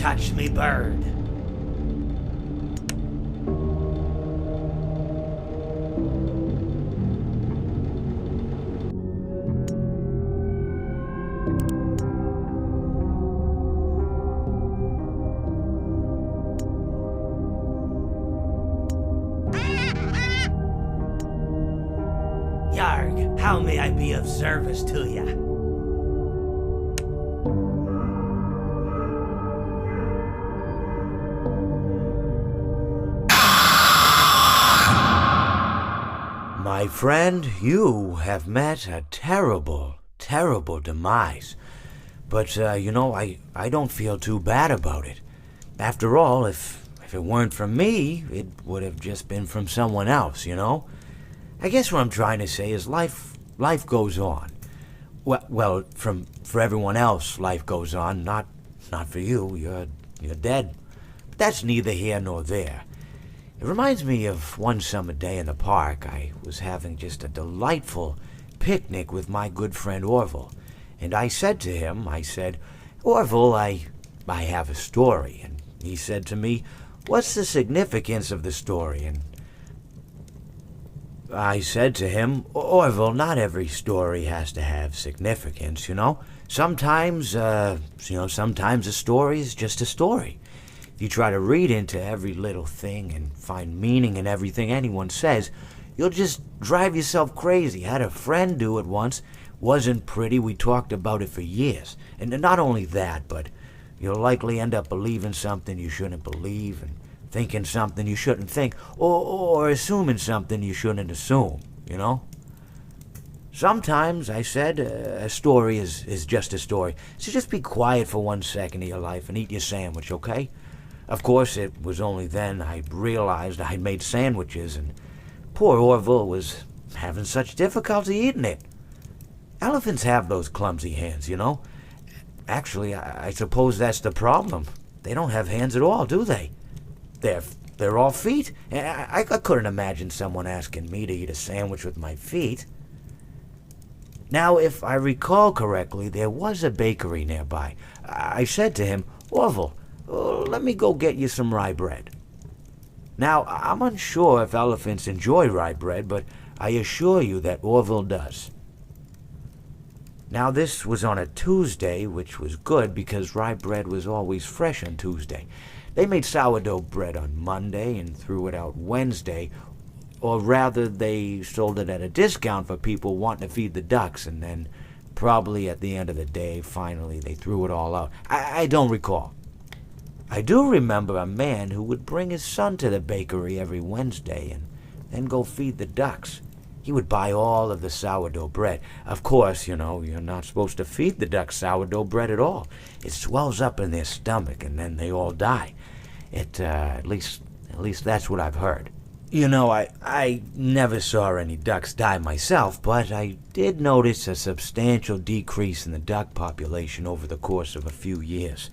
touch me bird. Yarg, how may I be of service to ya? My friend, you have met a terrible, terrible demise. But, I don't feel too bad about it. After all, if it weren't from me, it would have just been from someone else, you know? I guess what I'm trying to say is life goes on. Well, for everyone else, life goes on, not for you. You're dead. But that's neither here nor there. It reminds me of one summer day in the park. I was having just a delightful picnic with my good friend Orville. And I said to him, Orville, I have a story. And he said to me, what's the significance of the story? And I said to him, Orville, not every story has to have significance, you know? Sometimes a story is just a story. If you try to read into every little thing and find meaning in everything anyone says, you'll just drive yourself crazy. I had a friend do it once. Wasn't pretty. We talked about it for years. And not only that, but you'll likely end up believing something you shouldn't believe and thinking something you shouldn't think, or assuming something you shouldn't assume, you know? Sometimes, I said, a story is just a story. So just be quiet for 1 second of your life and eat your sandwich, okay? Of course, it was only then I realized I'd made sandwiches, and poor Orville was having such difficulty eating it. Elephants have those clumsy hands, you know? Actually, I suppose that's the problem. They don't have hands at all, do they? They're all feet. I couldn't imagine someone asking me to eat a sandwich with my feet. Now, if I recall correctly, there was a bakery nearby. I said to him, Orville, let me go get you some rye bread. Now, I'm unsure if elephants enjoy rye bread, but I assure you that Orville does. Now, this was on a Tuesday, which was good because rye bread was always fresh on Tuesday. They made sourdough bread on Monday and threw it out Wednesday, or rather they sold it at a discount for people wanting to feed the ducks, and then probably at the end of the day, finally they threw it all out. I don't recall. I do remember a man who would bring his son to the bakery every Wednesday and then go feed the ducks. He would buy all of the sourdough bread. Of course, you're not supposed to feed the ducks sourdough bread at all. It swells up in their stomach and then they all die. At least that's what I've heard. I never saw any ducks die myself, but I did notice a substantial decrease in the duck population over the course of a few years.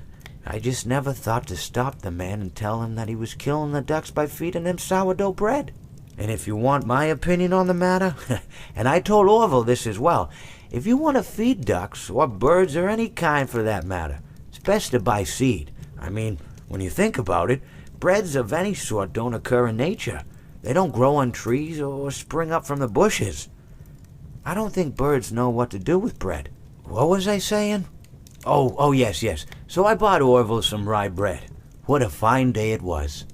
I just never thought to stop the man and tell him that he was killing the ducks by feeding them sourdough bread. And if you want my opinion on the matter, and I told Orville this as well, if you want to feed ducks, or birds, or any kind for that matter, it's best to buy seed. I mean, when you think about it, breads of any sort don't occur in nature. They don't grow on trees or spring up from the bushes. I don't think birds know what to do with bread. What was I saying? Oh, yes. So I bought Orville some rye bread. What a fine day it was.